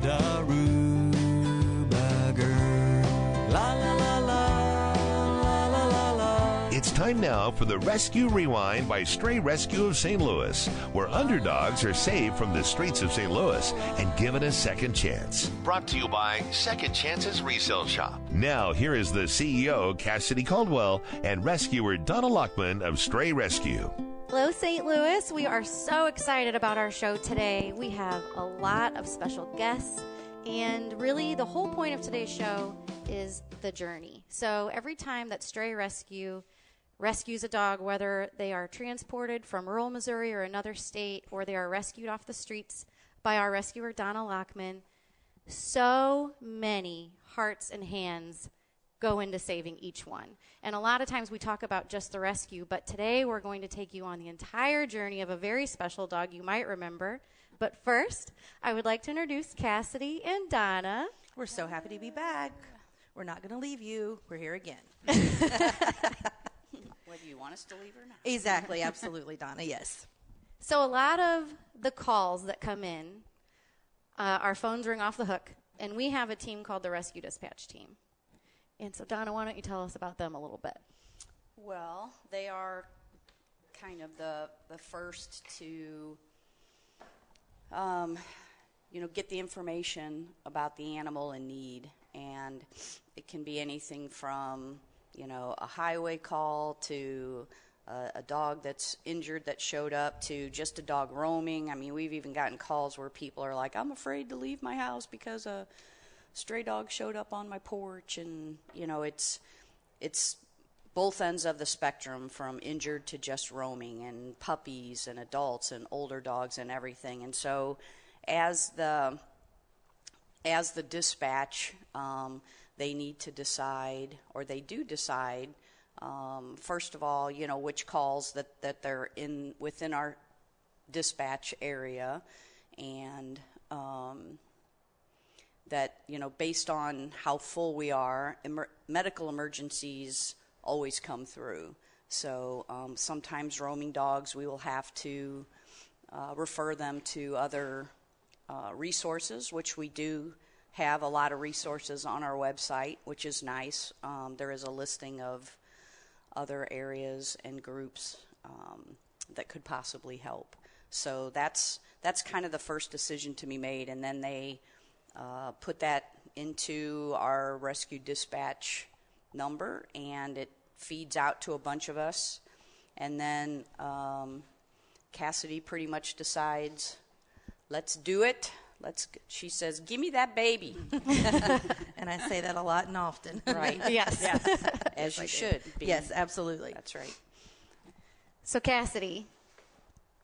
Daruba girl. La la la la, la la la la. It's time now for the Rescue Rewind by Stray Rescue of St. Louis, where underdogs are saved from the streets of St. Louis and given a second chance. Brought to you by Second Chances Resale Shop. Now, here is the CEO, Cassidy Caldwell, and rescuer Donna Lockman of Stray Rescue. Hello, St. Louis. We are so excited about our show today. We have a lot of special guests, and really the whole point of today's show is the journey. So every time that Stray Rescue rescues a dog, whether they are transported from rural Missouri or another state, or they are rescued off the streets by our rescuer, Donna Lockman, so many hearts and hands go into saving each one. And a lot of times we talk about just the rescue, but today we're going to take you on the entire journey of a very special dog you might remember. But first, I would like to introduce Cassidy and Donna. We're so happy to be back. We're not going to leave you. We're here again. Whether you want us to leave or not. Exactly, absolutely, Donna, yes. So a lot of the calls that come in, our phones ring off the hook, and we have a team called the Rescue Dispatch Team. And so, Donna, why don't you tell us about them a little bit? Well, they are kind of the first to, get the information about the animal in need. And it can be anything from, a highway call to a dog that's injured that showed up to just a dog roaming. I mean, we've even gotten calls where people are like, I'm afraid to leave my house because a stray dog showed up on my porch. And, it's both ends of the spectrum, from injured to just roaming, and puppies and adults and older dogs and everything. And so as the dispatch, they need to decide, or they do decide, first of all, which calls that they're in within our dispatch area, and that, based on how full we are, medical emergencies always come through. So sometimes roaming dogs, we will have to refer them to other resources, which we do have a lot of resources on our website, which is nice. There is a listing of other areas and groups that could possibly help. So that's kind of the first decision to be made, and then they put that into our rescue dispatch number, and it feeds out to a bunch of us. And then Cassidy pretty much decides, let's do it. She says, give me that baby. And I say that a lot and often. Right. Yes. As you should be. Yes, absolutely. That's right. So, Cassidy,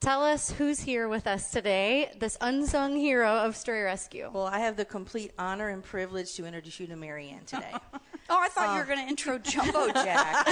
tell us who's here with us today, this unsung hero of Stray Rescue. Well, I have the complete honor and privilege to introduce you to Marianne today. Oh, I thought you were going to intro Jumbo Jack.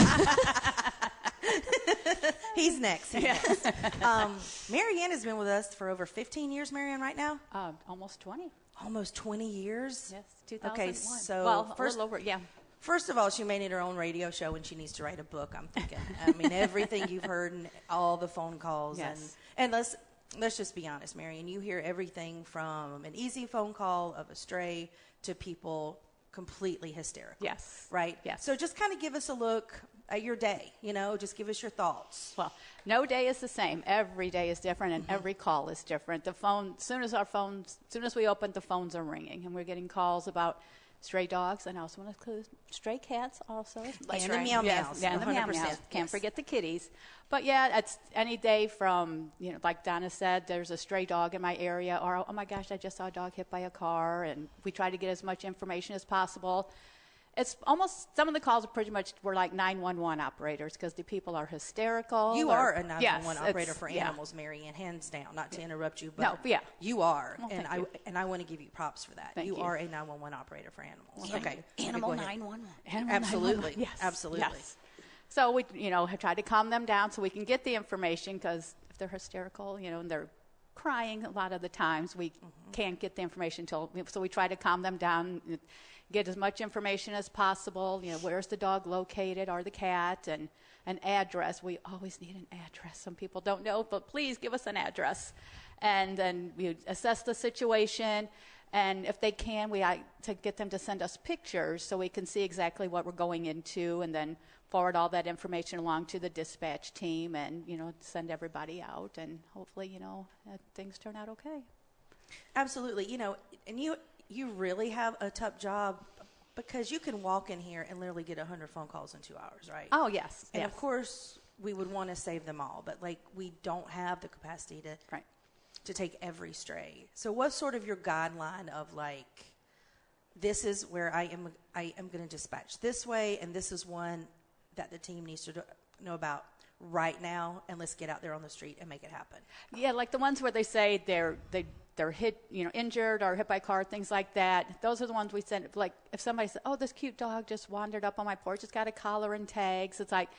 He's next. Marianne has been with us for over 15 years, Marianne, right now? Almost 20. Almost 20 years? Yes, 2001. Okay, so a little over, yeah. First of all, she may need her own radio show, and she needs to write a book, I'm thinking. I mean, everything you've heard and all the phone calls. Yes. And let's just be honest, Marianne, you hear everything from an easy phone call of a stray to people completely hysterical. Yes. Right? Yes. So just kind of give us a look at your day, just give us your thoughts. Well, no day is the same. Every day is different, and every call is different. The phone, as soon as we open, the phones are ringing, and we're getting calls about stray dogs, and I also want to include stray cats also. And the meow meows. Yeah, and the meow meows. Can't forget the kitties. But yeah, it's any day from, like Donna said, there's a stray dog in my area, or, oh my gosh, I just saw a dog hit by a car, and we try to get as much information as possible. It's almost, some of the calls are pretty much, we're like 911 operators, because the people are hysterical. You are a 911 yes, operator for animals, Marianne, hands down. Not to interrupt you, but no, yeah. You are, well, and I want to give you props for that. You are a 911 operator for animals. Okay, Animal 911. Absolutely, yes, absolutely. Yes. So we, have tried to calm them down so we can get the information, because if they're hysterical, and they're crying a lot of the times, we can't get the information so we try to calm them down, get as much information as possible. Where's the dog located, or the cat, and an address. We always need an address. Some people don't know, but please give us an address. And then we assess the situation. And if they can, we like to get them to send us pictures so we can see exactly what we're going into, and then forward all that information along to the dispatch team, and send everybody out, and hopefully things turn out okay. Absolutely. And you really have a tough job, because you can walk in here and literally get 100 phone calls in 2 hours, right? Oh, yes. And yes. of course we would want to save them all, but we don't have the capacity to take every stray. So what's sort of your guideline of this is where I am going to dispatch this way, and this is one that the team needs to know about right now, and let's get out there on the street and make it happen? Yeah, like the ones where they say they're hit, injured or hit by a car, things like that. Those are the ones we send. Like if somebody says, "Oh, this cute dog just wandered up on my porch. It's got a collar and tags." It's like,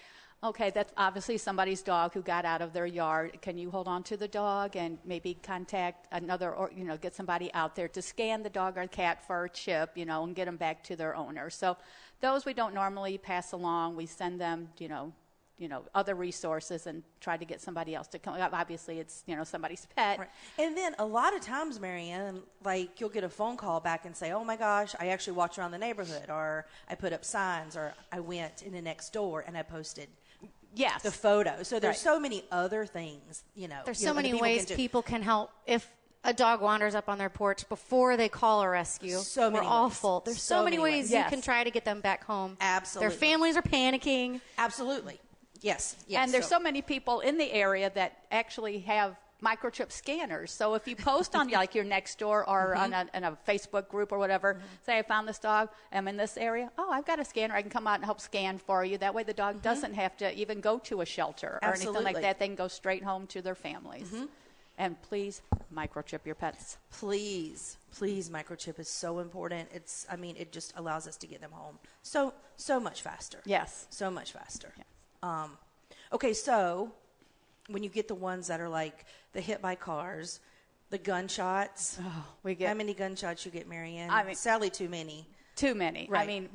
okay, that's obviously somebody's dog who got out of their yard. Can you hold on to the dog and maybe contact another, or get somebody out there to scan the dog or cat for a chip, and get them back to their owner. So those we don't normally pass along. We send them, other resources and try to get somebody else to come. Obviously, it's, somebody's pet. Right. And then a lot of times, Marianne, you'll get a phone call back and say, "Oh my gosh, I actually walked around the neighborhood," or "I put up signs," or "I went in the next door and I posted Yes. the photo." So there's so many other things, There's so many ways people can help if a dog wanders up on their porch before they call a rescue. So many We're awful. ways. There's so many ways Yes. you can try to get them back home. Absolutely. Their families are panicking. Absolutely. Yes. And there's so many people in the area that actually have microchip scanners. So if you post on your next door or on a Facebook group or whatever, say, "I found this dog, I'm in this area. Oh, I've got a scanner. I can come out and help scan for you." That way the dog doesn't have to even go to a shelter or anything like that. They can go straight home to their families. And please microchip your pets. Please, microchip is so important. It just allows us to get them home so much faster. Yes. So much faster. Yes. Okay, so when you get the ones that are the hit by cars, the gunshots. Oh, we get how many gunshots you get, Marianne? I mean, sadly, too many. Too many. Right. I mean,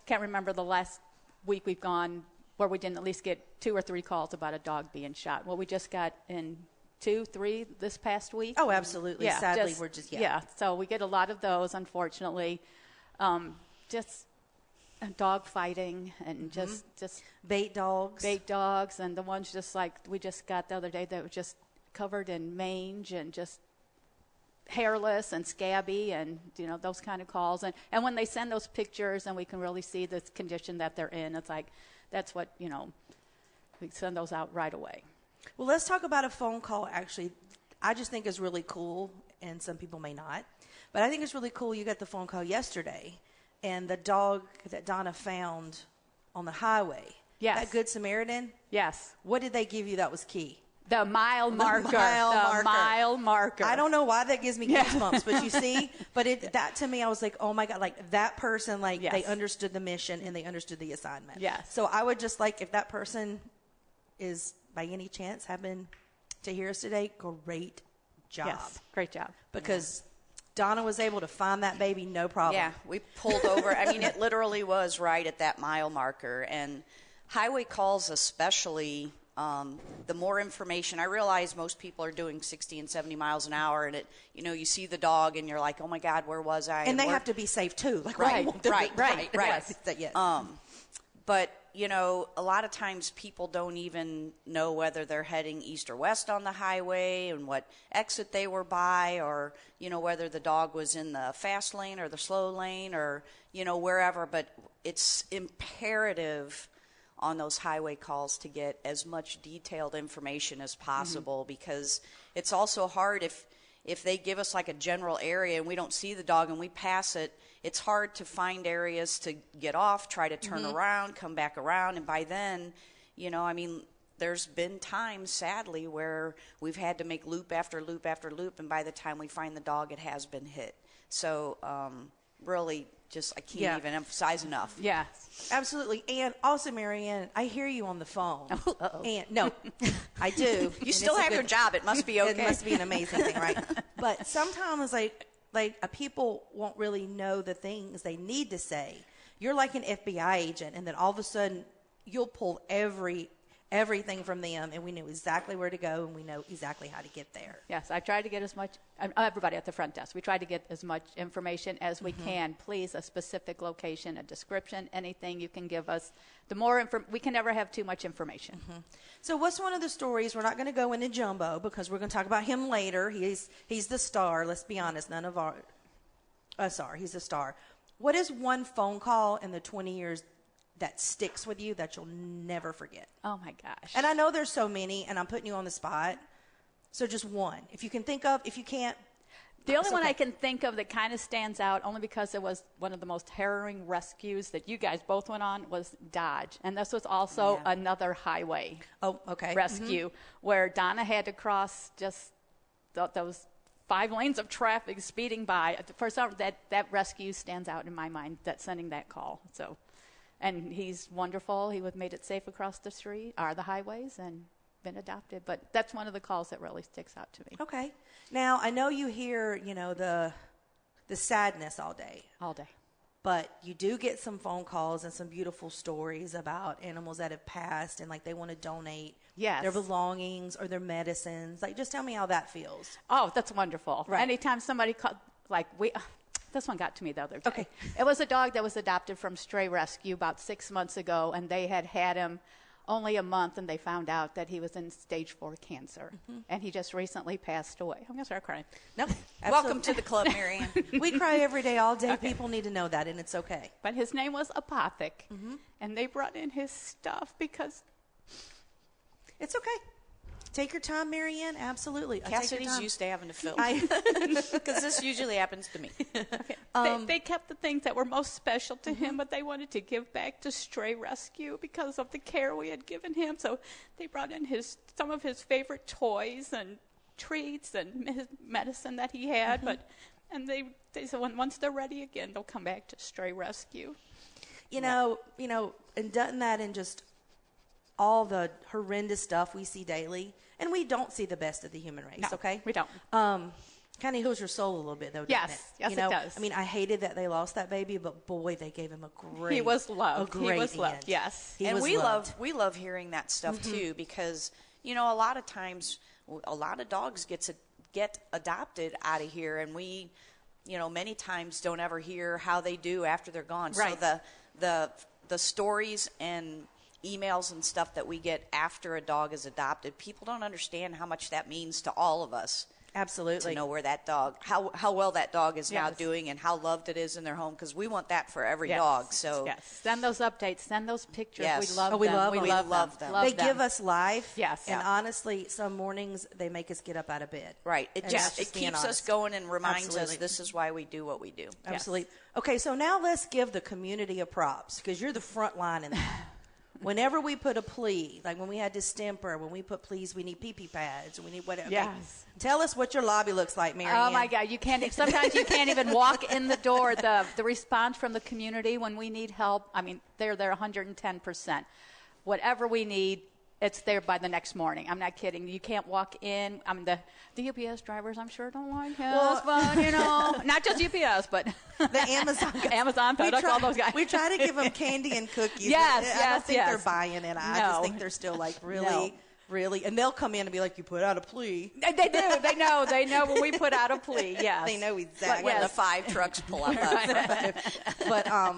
can't remember the last week we've gone where we didn't at least get 2 or 3 calls about a dog being shot. Well, we just got in 2, 3 this past week. Oh, absolutely. Yeah, Sadly, we're just so we get a lot of those, unfortunately. Just dog fighting and just bait dogs, and the ones just like we just got the other day that were just covered in mange and just hairless and scabby, and those kind of calls. And when they send those pictures and we can really see the condition that they're in, it's like that's what we send those out right away. Well, let's talk about a phone call. Actually, I just think is really cool, and some people may not, but I think it's really cool. You got the phone call yesterday, and the dog that Donna found on the highway. Yes. That Good Samaritan. Yes. What did they give you that was key? The mile marker. Mile marker. I don't know why that gives me goosebumps, but you see, that to me, I was like, oh my God, that person, Yes. they understood the mission and they understood the assignment. Yes. So I would just if that person is by any chance happen to hear us today, great job. Yes. Great job. Because Donna was able to find that baby, no problem. Yeah, we pulled over. I mean, it literally was right at that mile marker. And highway calls especially, the more information. I realize most people are doing 60 and 70 miles an hour, and you see the dog, and you're like, oh, my God, where was I? And they have to be safe, too. Right. Yes. Yes. But, a lot of times people don't even know whether they're heading east or west on the highway and what exit they were by, or, whether the dog was in the fast lane or the slow lane or, wherever. But it's imperative on those highway calls to get as much detailed information as possible, because it's also hard if they give us a general area and we don't see the dog and we pass it. It's hard to find areas to get off, try to turn around, come back around. And by then, there's been times, sadly, where we've had to make loop after loop after loop. And by the time we find the dog, it has been hit. So really, I can't even emphasize enough. Yeah. Absolutely. And also, Marianne, I hear you on the phone. Uh-oh. And no, I do. You still have your job. It must be okay. It must be an amazing thing, right? But sometimes, people won't really know the things they need to say. You're like an FBI agent, and then all of a sudden, you'll pull every everything from them, and we knew exactly where to go, and we know exactly how to get there. Yes, I tried to get as much, everybody at the front desk, we tried to get as much information as we can. Please, a specific location, a description, anything you can give us. The more we can never have too much information. So what's one of the stories? We're not going to go into Jumbo because we're going to talk about him later. He's the star. Let's be honest. None of us are. He's the star. What is one phone call in the 20 years that sticks with you that you'll never forget? Oh, my gosh. And I know there's so many, and I'm putting you on the spot. So just one. If you can think of, if you can't. The only one I can think of that kind of stands out, only because it was one of the most harrowing rescues that you guys both went on, was Dodge. And this was also another highway rescue where Donna had to cross just those 5 lanes of traffic speeding by. For some, that rescue stands out in my mind, that sending that call. So, and he's wonderful. He made it safe across the street, or the highways, and been adopted. But that's one of the calls that really sticks out to me. Okay. Now, I know you hear, the sadness all day. All day. But you do get some phone calls and some beautiful stories about animals that have passed and, like, they want to donate their belongings or their medicines. Like, just tell me how that feels. Oh, that's wonderful. Right. Anytime somebody this one got to me the other day. Okay. It was a dog that was adopted from Stray Rescue about 6 months ago, and they had him only a month, and they found out that he was in stage 4 cancer, and he just recently passed away. I'm going to start crying. Nope. Welcome to the club, Marianne. We cry every day, all day. Okay. People need to know that, and it's okay. But his name was Apothic, and they brought in his stuff because... It's okay. Take your time, Marianne. Absolutely. Cassidy's used to having to film. Because this usually happens to me. Okay. They kept the things that were most special to him, but they wanted to give back to Stray Rescue because of the care we had given him. So they brought in some of his favorite toys and treats and his medicine that he had. And they said once they're ready again, they'll come back to Stray Rescue. And done that in just all the horrendous stuff we see daily, and we don't see the best of the human race. No, okay, we don't. Kind of heals your soul a little bit, though. Doesn't it? Yes, it does. I mean, I hated that they lost that baby, but boy, they gave him a great. He was loved. A great he was end. loved. Yes, we love hearing that stuff too, because a lot of times a lot of dogs get adopted out of here, and we, many times don't ever hear how they do after they're gone. Right. So the stories and emails and stuff that we get after a dog is adopted, people don't understand how much that means to all of us. Absolutely. To know where that dog, how well that dog is now doing, and how loved it is in their home, because we want that for every dog. So send those updates, send those pictures. Yes. We love them. We love them. We love them. They give us life. Yes. And honestly, some mornings they make us get up out of bed. Right. It just being keeps us honest. going and reminds Absolutely. us this is why we do what we do. Absolutely. Okay, so now let's give the community a props, because you're the front line in that. Whenever we put a plea, like when we had distemper, when we put pleas, we need pee-pee pads, or we need whatever. Yes. Okay. Tell us what your lobby looks like, Marianne. Oh my God, you can't. Sometimes you can't even walk in the door. The response from the community when we need help, I mean, they're there 110%. Whatever we need, it's there by the next morning. I'm not kidding. You can't walk in. I mean, the UPS drivers, I'm sure, don't like us, but not just UPS, but the Amazon, FedEx, all those guys. We try to give them candy and cookies. Yes, I don't think they're buying it. I just think they're still like really. And they'll come in and be like, "You put out a plea." They do. They know. They know when we put out a plea. Yes, they know exactly when the 5 trucks pull up. But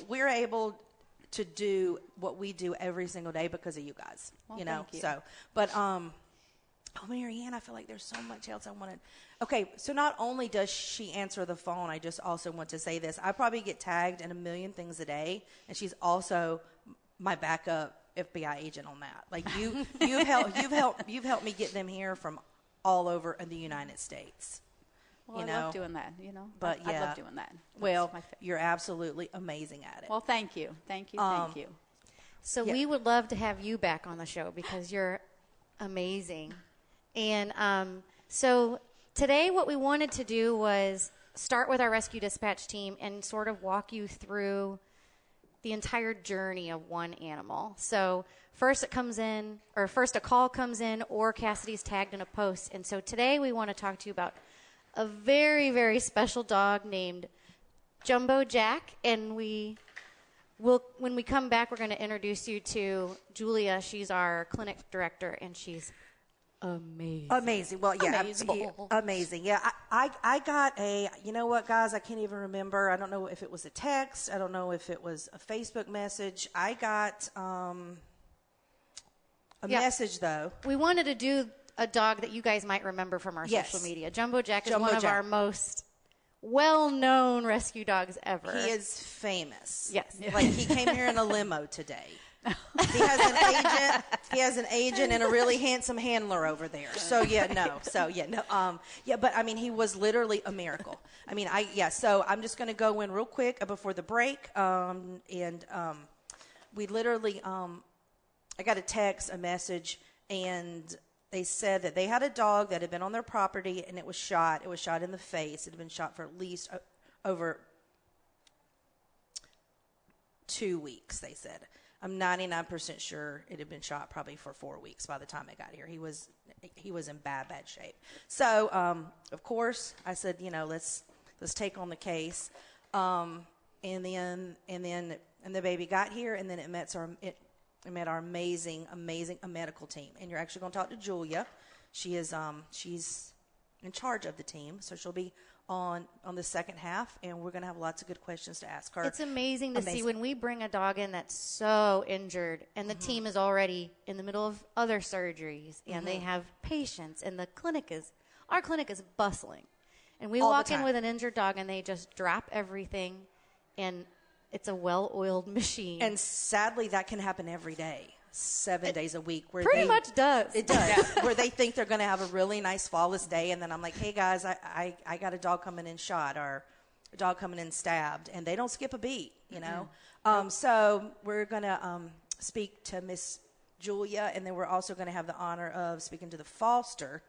we're able to do what we do every single day because of you guys. Well, thank you. So, but Marianne, I feel like there's so much else I wanted. Okay, so not only does she answer the phone, I just also want to say this. I probably get tagged in a million things a day, and she's also my backup FBI agent on that. Like you've helped me get them here from all over in the United States. Well, I love doing that, But I love doing that. Well, you're absolutely amazing at it. Well, thank you. Thank you. So we would love to have you back on the show because you're amazing. And so today what we wanted to do was start with our rescue dispatch team and sort of walk you through the entire journey of one animal. So first a call comes in, or Cassidy's tagged in a post. And so today we want to talk to you about a very, very special dog named Jumbo Jack, and we when we come back, we're going to introduce you to Julia. She's our clinic director, and she's amazing. Amazing. Well, yeah. Amazing. Yeah. I got you know what, guys? I can't even remember. I don't know if it was a text. I don't know if it was a Facebook message. I got a message, though. We wanted to do a dog that you guys might remember from our social media. Jumbo Jack is one of our most well-known rescue dogs ever. He is famous. Yes. Like, he came here in a limo today. He has an agent and a really handsome handler over there. So but I mean, he was literally a miracle. I mean, so I'm just going to go in real quick before the break. We literally, I got a text, a message, and they said that they had a dog that had been on their property and it was shot. It was shot in the face. It had been shot for at least over 2 weeks, they said. I'm 99% sure it had been shot probably for 4 weeks by the time I got here. He was in bad shape. So, of course, I said, let's take on the case. And then the baby got here, and then it met our amazing medical team. And you're actually going to talk to Julia. She is she's in charge of the team, so she'll be on the second half, and we're going to have lots of good questions to ask her. It's amazing to see when we bring a dog in that's so injured, and the team is already in the middle of other surgeries, and they have patients, and our clinic is bustling. And we walk in with an injured dog, and they just drop everything, and it's a well-oiled machine. And sadly, that can happen every day. 7 days a week. Where pretty much does. It does. Where they think they're going to have a really nice flawless day, and then I'm like, hey guys, I got a dog coming in shot or a dog coming in stabbed, and they don't skip a beat, So we're going to speak to Miss Julia, and then we're also going to have the honor of speaking to the foster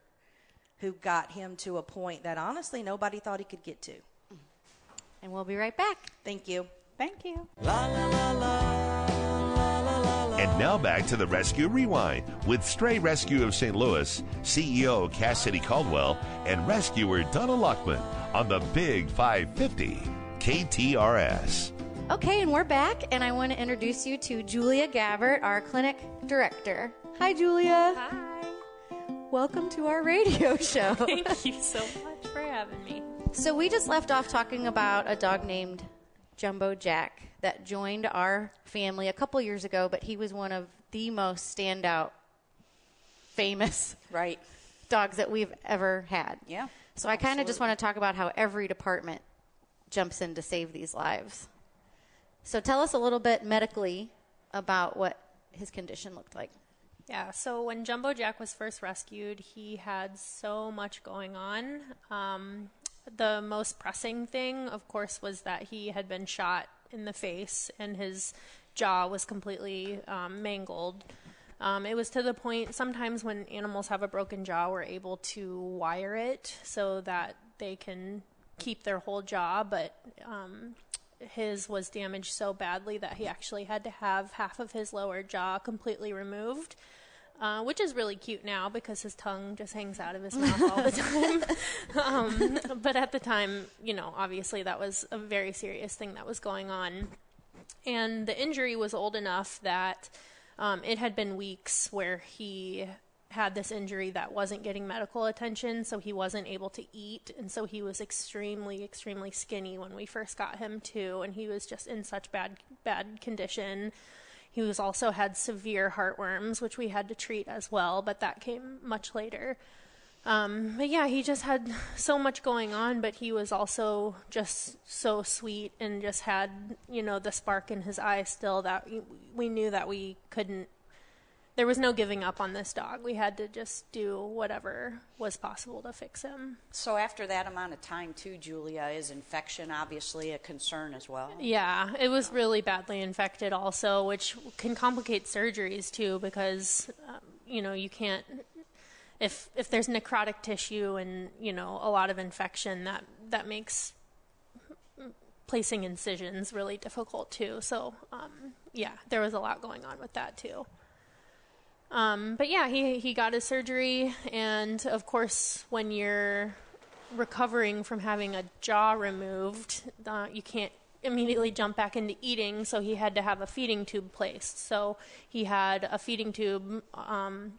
who got him to a point that honestly nobody thought he could get to. And we'll be right back. Thank you. Thank you. La la la la. And now back to the Rescue Rewind with Stray Rescue of St. Louis, CEO Cassidy Caldwell, and rescuer Donna Lockman on the Big 550 KTRS. Okay, and we're back, and I want to introduce you to Julia Gabbert, our clinic director. Hi, Julia. Hi. Welcome to our radio show. Thank you so much for having me. So we just left off talking about a dog named Jumbo Jack that joined our family a couple years ago, but he was one of the most standout, famous dogs that we've ever had. Yeah. So I kind of just want to talk about how every department jumps in to save these lives. So tell us a little bit medically about what his condition looked like. Yeah, so when Jumbo Jack was first rescued, he had so much going on. The most pressing thing, of course, was that he had been shot in the face and his jaw was completely mangled. It was to the point sometimes when animals have a broken jaw, we're able to wire it so that they can keep their whole jaw, but his was damaged so badly that he actually had to have half of his lower jaw completely removed. Which is really cute now because his tongue just hangs out of his mouth all the time. But at the time, obviously that was a very serious thing that was going on. And the injury was old enough that it had been weeks where he had this injury that wasn't getting medical attention, so he wasn't able to eat. And so he was extremely, extremely skinny when we first got him too. And he was just in such bad condition. He was also had severe heartworms, which we had to treat as well, but that came much later. But yeah, he just had so much going on, but he was also just so sweet and just had, the spark in his eye still that we knew that we couldn't, there was no giving up on this dog. We had to just do whatever was possible to fix him. So after that amount of time, too, Julia, is infection obviously a concern as well? Yeah, it was really badly infected also, which can complicate surgeries, too, because, you can't, if there's necrotic tissue and, a lot of infection, that makes placing incisions really difficult, too. So, yeah, there was a lot going on with that, too. But yeah, he got his surgery, and of course, when you're recovering from having a jaw removed, you can't immediately jump back into eating, so he had to have a feeding tube placed. So he had a feeding tube on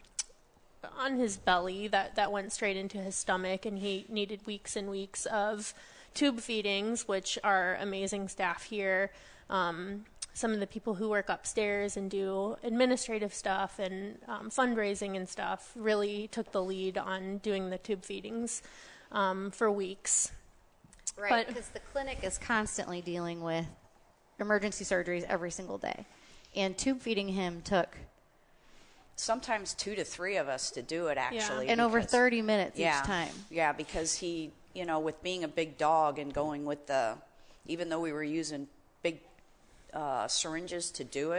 his belly that went straight into his stomach, and he needed weeks and weeks of tube feedings, which our amazing staff here, some of the people who work upstairs and do administrative stuff and fundraising and stuff, really took the lead on doing the tube feedings for weeks. Right, because the clinic is constantly dealing with emergency surgeries every single day. And tube feeding him took sometimes 2 to 3 of us to do it, actually. And over 30 minutes each time. Yeah, because he, with being a big dog and going with even though we were using big syringes to do it,